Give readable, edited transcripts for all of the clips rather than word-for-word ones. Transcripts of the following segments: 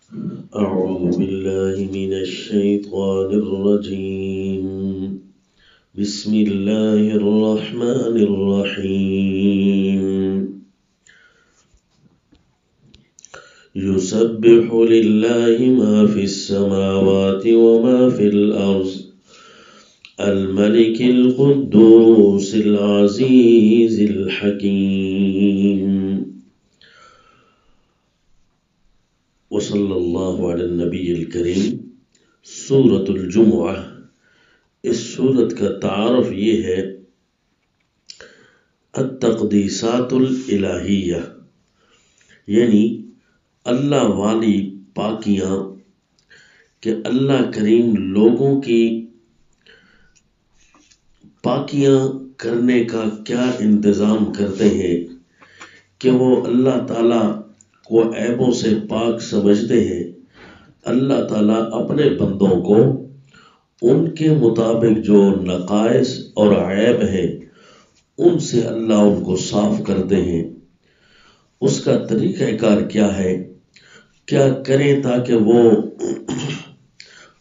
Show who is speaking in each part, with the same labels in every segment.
Speaker 1: أعوذ بالله من الشيطان الرجيم. بسم الله الرحمن الرحيم. يسبح لله ما في السماوات وما في الأرض الملك القدوس العزيز الحكيم. وصلی اللہ علی النبی الکریم. سورۃ الجمعہ، اس سورت کا تعارف یہ ہے التقدیسات الالہیہ، یعنی اللہ والی پاکیاں، کہ اللہ کریم لوگوں کی پاکیاں کرنے کا کیا انتظام کرتے ہیں کہ وہ اللہ تعالیٰ کو عیبوں سے پاک سمجھتے ہیں. اللہ تعالیٰ اپنے بندوں کو ان کے مطابق جو نقائص اور عیب ہیں ان سے اللہ ان کو صاف کرتے ہیں. اس کا طریقہ کار کیا ہے، کیا کریں تاکہ وہ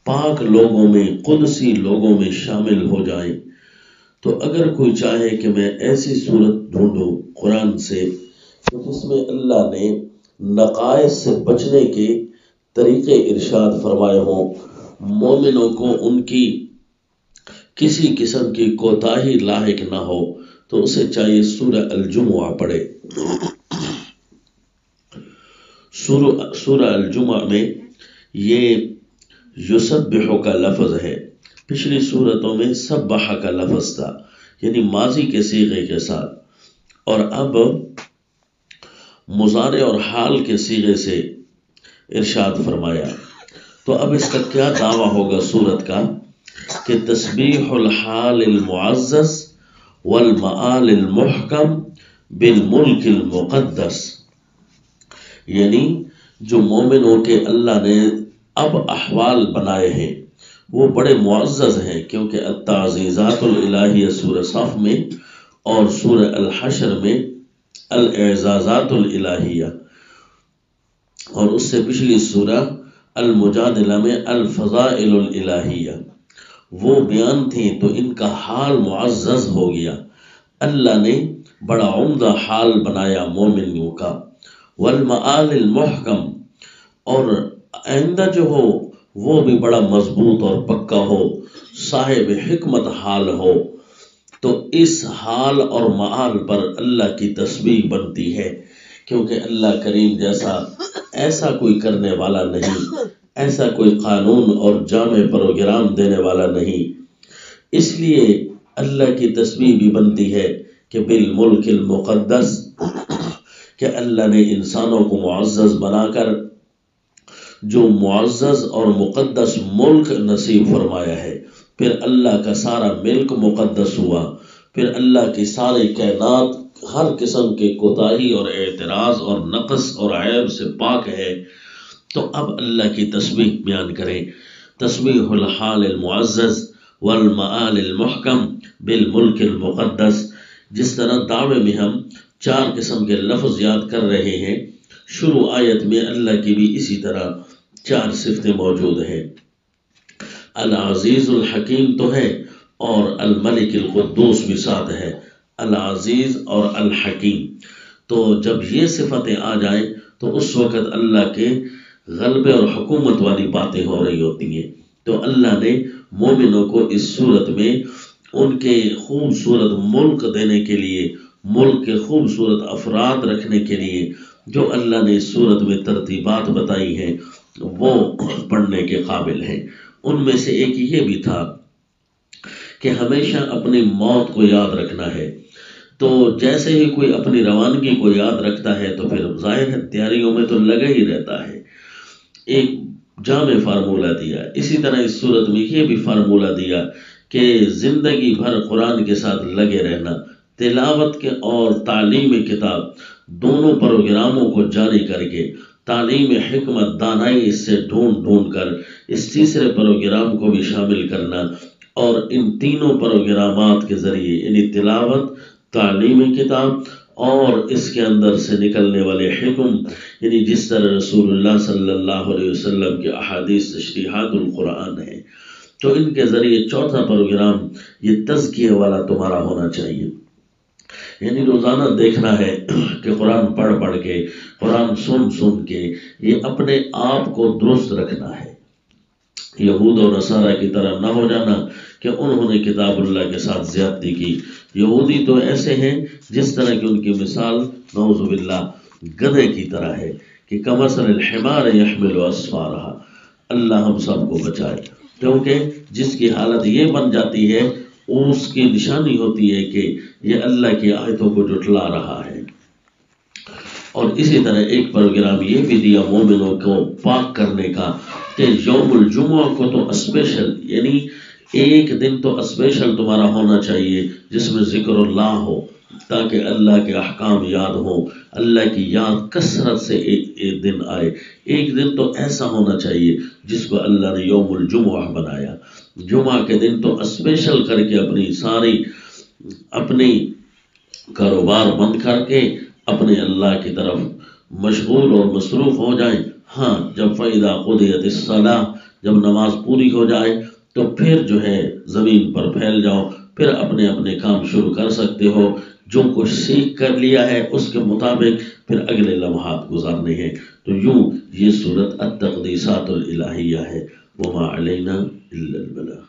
Speaker 1: پاک لوگوں میں، قدسی لوگوں میں شامل ہو جائیں. تو اگر کوئی چاہے کہ میں ایسی صورت ڈھونڈوں قرآن سے جس میں اللہ نے نقائص سے بچنے کے طریقے ارشاد فرمائے ہوں، مومنوں کو ان کی کسی قسم کی کوتاہی لاحق نہ ہو، تو اسے چاہیے سورہ الجمعہ پڑھے. سورہ الجمعہ میں یہ یسبح کا لفظ ہے. پچھلی صورتوں میں سبح کا لفظ تھا، یعنی ماضی کے صیغے کے ساتھ، اور اب مضارع اور حال کے صیغے سے ارشاد فرمایا. تو اب اس کا کیا دعویٰ ہوگا صورت کا کہ تسبیح الحال المعزز والمآل المحکم بالملک المقدس، یعنی جو مومنوں کے اللہ نے اب احوال بنائے ہیں وہ بڑے معزز ہیں، کیونکہ التعزیزات الالہیہ سورہ صف میں اور سورہ الحشر میں الاعزازات الالہیہ، اور اس سے پچھلی سورہ المجادلہ میں الفضائل الالہیہ وہ بیان تھیں. تو ان کا حال معزز ہو گیا، اللہ نے بڑا عمدہ حال بنایا مومنوں کا. والمآل المحکم، اور آئندہ جو ہو وہ بھی بڑا مضبوط اور پکا ہو، صاحب حکمت حال ہو. تو اس حال اور معال پر اللہ کی تسبیح بنتی ہے، کیونکہ اللہ کریم جیسا ایسا کوئی کرنے والا نہیں، ایسا کوئی قانون اور جامع پروگرام دینے والا نہیں. اس لیے اللہ کی تسبیح بھی بنتی ہے کہ بالملک المقدس، کہ اللہ نے انسانوں کو معزز بنا کر جو معزز اور مقدس ملک نصیب فرمایا ہے. پھر اللہ کا سارا ملک مقدس ہوا، پھر اللہ کی ساری کائنات ہر قسم کے کوتاہی اور اعتراض اور نقص اور عیب سے پاک ہے. تو اب اللہ کی تسبیح بیان کریں، تسبیح الحال المعزز والمآل المحکم بالملک المقدس. جس طرح دعوے میں ہم 4 قسم کے لفظ یاد کر رہے ہیں، شروع آیت میں اللہ کی بھی اسی طرح 4 صفتیں موجود ہیں. العزیز الحکیم تو ہے، اور الملک القدوس بھی ساتھ ہے، العزیز اور الحکیم. تو جب یہ صفتیں آ جائیں تو اس وقت اللہ کے غلبے اور حکومت والی باتیں ہو رہی ہوتی ہیں. تو اللہ نے مومنوں کو اس صورت میں ان کے خوبصورت ملک دینے کے لیے، ملک کے خوبصورت افراد رکھنے کے لیے جو اللہ نے اس صورت میں ترتیبات بتائی ہیں وہ پڑھنے کے قابل ہیں. ان میں سے ایک یہ بھی تھا کہ ہمیشہ اپنی موت کو یاد رکھنا ہے. تو جیسے ہی کوئی اپنی روانگی کو یاد رکھتا ہے تو پھر ظاہر ہے تیاریوں میں تو لگا ہی رہتا ہے. ایک جامع فارمولہ دیا. اسی طرح اس صورت میں یہ بھی فارمولہ دیا کہ زندگی بھر قرآن کے ساتھ لگے رہنا، تلاوت کے اور تعلیم کتاب دونوں پروگراموں کو جاری کر کے تعلیم حکمت دانائی اس سے ڈھونڈ کر اس تیسرے پروگرام کو بھی شامل کرنا، اور ان تینوں پروگرامات کے ذریعے یعنی تلاوت، تعلیم کتاب اور اس کے اندر سے نکلنے والے حکم، یعنی جس طرح رسول اللہ صلی اللہ علیہ وسلم کے احادیث تشریحات القرآن ہیں، تو ان کے ذریعے چوتھا پروگرام یہ تزکیے والا تمہارا ہونا چاہیے، یعنی روزانہ دیکھنا ہے کہ قرآن پڑھ پڑھ کے، قرآن سن سن کے یہ اپنے آپ کو درست رکھنا ہے، یہود و نصارہ کی طرح نہ ہو جانا کہ انہوں نے کتاب اللہ کے ساتھ زیادتی کی۔ یہودی تو ایسے ہیں جس طرح کی ان کی مثال نعوذ باللہ گدھے کی طرح ہے کہ کمثل الحمار یحمل اسفارہ، اللہ ہم سب کو بچائے، کیونکہ جس کی حالت یہ بن جاتی ہے اس کی نشانی ہوتی ہے کہ یہ اللہ کی آیتوں کو جھٹلا رہا ہے۔ اور اسی طرح ایک پروگرام یہ بھی دیا مومنوں کو پاک کرنے کا کہ یوم الجمعہ کو تو اسپیشل، یعنی ایک دن تو اسپیشل تمہارا ہونا چاہیے جس میں ذکر اللہ ہو، تاکہ اللہ کے احکام یاد ہوں، اللہ کی یاد کثرت سے ایک دن آئے۔ ایک دن تو ایسا ہونا چاہیے جس کو اللہ نے یوم الجمعہ بنایا، جمعہ کے دن تو اسپیشل کر کے اپنی کاروبار بند کر کے اپنے اللہ کی طرف مشغول اور مصروف ہو جائیں۔ ہاں، جب فَإِذَا قُضِيَتِ الصَّلَاةُ، جب نماز پوری ہو جائے تو پھر جو ہے زمین پر پھیل جاؤ، پھر اپنے اپنے کام شروع کر سکتے ہو، جو کچھ سیکھ کر لیا ہے اس کے مطابق پھر اگلے لمحات گزارنے ہیں۔ تو یوں یہ سورت التقدیسات الالہیہ ہے، وما علینا الا البلاغ۔